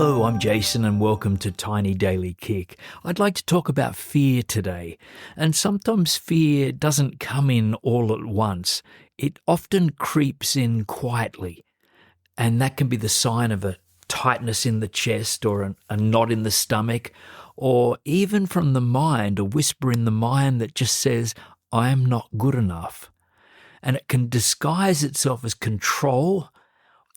Hello, I'm Jason and welcome to Tiny Daily Kick. I'd like to talk about fear today. And sometimes fear doesn't come in all at once. It often creeps in quietly. And that can be the sign of a tightness in the chest or a knot in the stomach, or even from the mind, a whisper in the mind that just says, I am not good enough. And it can disguise itself as control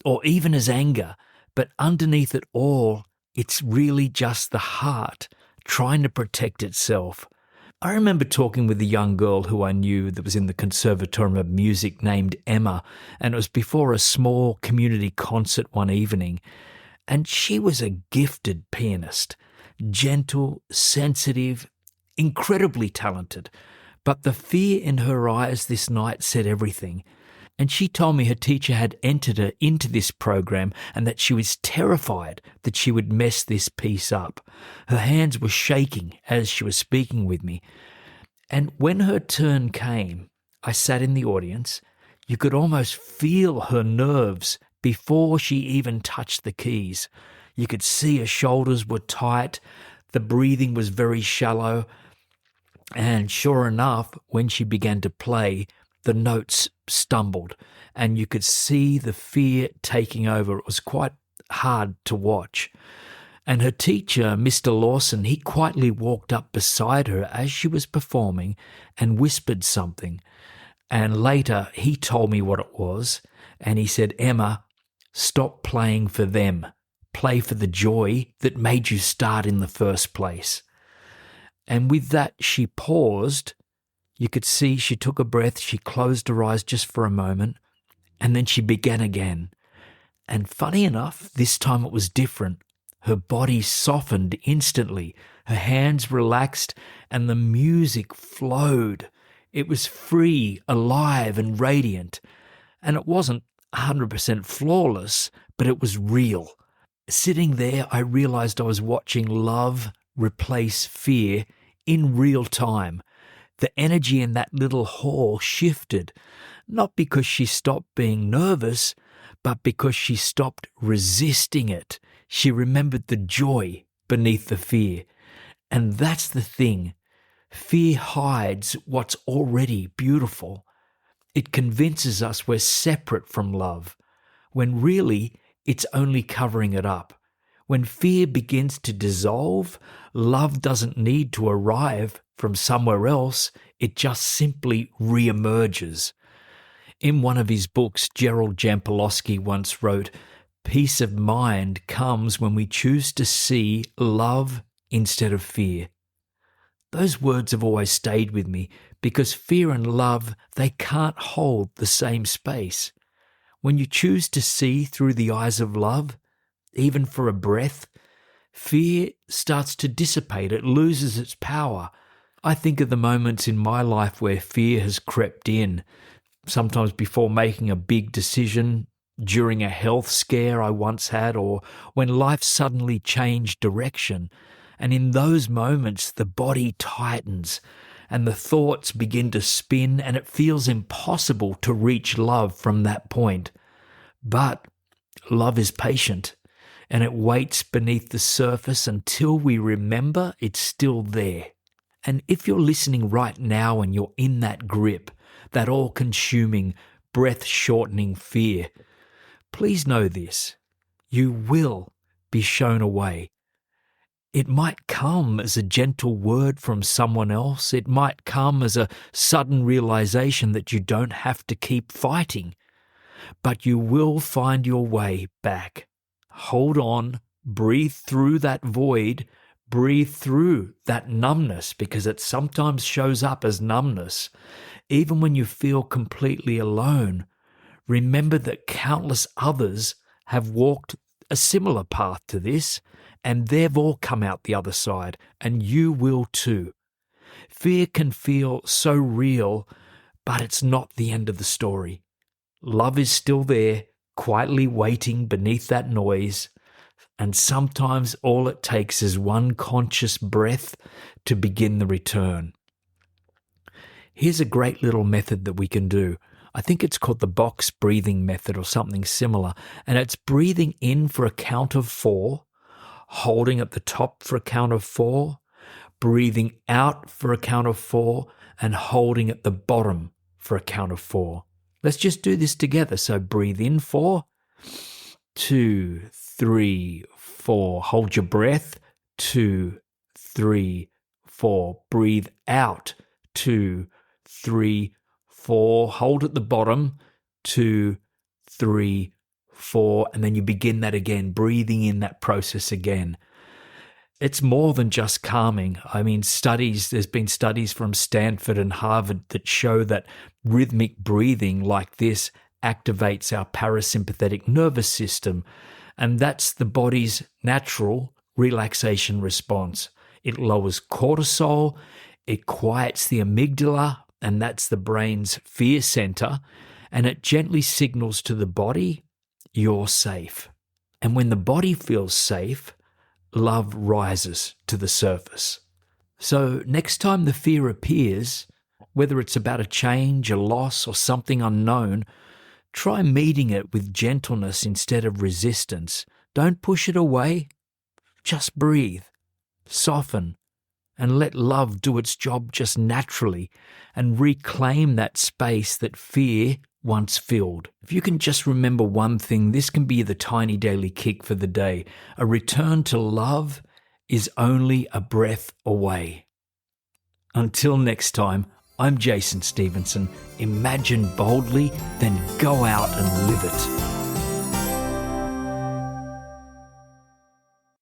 or even as anger. But underneath it all, it's really just the heart trying to protect itself. I remember talking with a young girl who I knew that was in the Conservatorium of Music named Emma, and it was before a small community concert one evening. And she was a gifted pianist, gentle, sensitive, incredibly talented. But the fear in her eyes this night said everything. And she told me her teacher had entered her into this program and that she was terrified that she would mess this piece up. Her hands were shaking as she was speaking with me. And when her turn came, I sat in the audience. You could almost feel her nerves before she even touched the keys. You could see her shoulders were tight. The breathing was very shallow. And sure enough, when she began to play, the notes stumbled and you could see the fear taking over. It was quite hard to watch. And her teacher, Mr. Lawson, he quietly walked up beside her as she was performing and whispered something. And later he told me what it was. And he said, Emma, stop playing for them. Play for the joy that made you start in the first place. And with that, she paused. You could see she took a breath, she closed her eyes just for a moment, and then she began again. And funny enough, this time it was different. Her body softened instantly, her hands relaxed, and the music flowed. It was free, alive, and radiant. And it wasn't 100% flawless, but it was real. Sitting there, I realized I was watching love replace fear in real time. The energy in that little hall shifted, not because she stopped being nervous, but because she stopped resisting it. She remembered the joy beneath the fear. And that's the thing. Fear hides what's already beautiful. It convinces us we're separate from love, when really it's only covering it up. When fear begins to dissolve, love doesn't need to arrive from somewhere else, it just simply re-emerges. In one of his books, Gerald Jampolsky once wrote, peace of mind comes when we choose to see love instead of fear. Those words have always stayed with me because fear and love, they can't hold the same space. When you choose to see through the eyes of love, even for a breath, fear starts to dissipate. It loses its power. I think of the moments in my life where fear has crept in, sometimes before making a big decision, during a health scare I once had, or when life suddenly changed direction. And in those moments, the body tightens and the thoughts begin to spin, and it feels impossible to reach love from that point. But love is patient. And it waits beneath the surface until we remember it's still there. And if you're listening right now and you're in that grip, that all-consuming, breath-shortening fear, please know this. You will be shown a way. It might come as a gentle word from someone else. It might come as a sudden realization that you don't have to keep fighting. But you will find your way back. Hold on, breathe through that void, breathe through that numbness, because it sometimes shows up as numbness. Even when you feel completely alone, remember that countless others have walked a similar path to this, and they've all come out the other side, and you will too. Fear can feel so real, but it's not the end of the story. Love is still there, quietly waiting beneath that noise, and sometimes all it takes is one conscious breath to begin the return. Here's a great little method that we can do. I think it's called the box breathing method or something similar, and it's breathing in for a count of 4, holding at the top for a count of 4, breathing out for a count of 4, and holding at the bottom for a count of 4. Let's just do this together. So breathe in 4, 2, 3, 4. Hold your breath. 2, 3, 4. Breathe out. 2, 3, 4. Hold at the bottom. 2, 3, 4. And then you begin that again, breathing in that process again. It's more than just calming. I mean, there's been studies from Stanford and Harvard that show that rhythmic breathing like this activates our parasympathetic nervous system, and that's the body's natural relaxation response. It lowers cortisol, it quiets the amygdala, and that's the brain's fear center, and it gently signals to the body, you're safe. And when the body feels safe, love rises to the surface. So next time the fear appears, whether it's about a change, a loss, or something unknown, try meeting it with gentleness instead of resistance. Don't push it away. Just breathe, soften, and let love do its job just naturally and reclaim that space that fear once filled. If you can just remember one thing, this can be the tiny daily kick for the day. A return to love is only a breath away. Until next time, I'm Jason Stephenson. Imagine boldly, then go out and live it.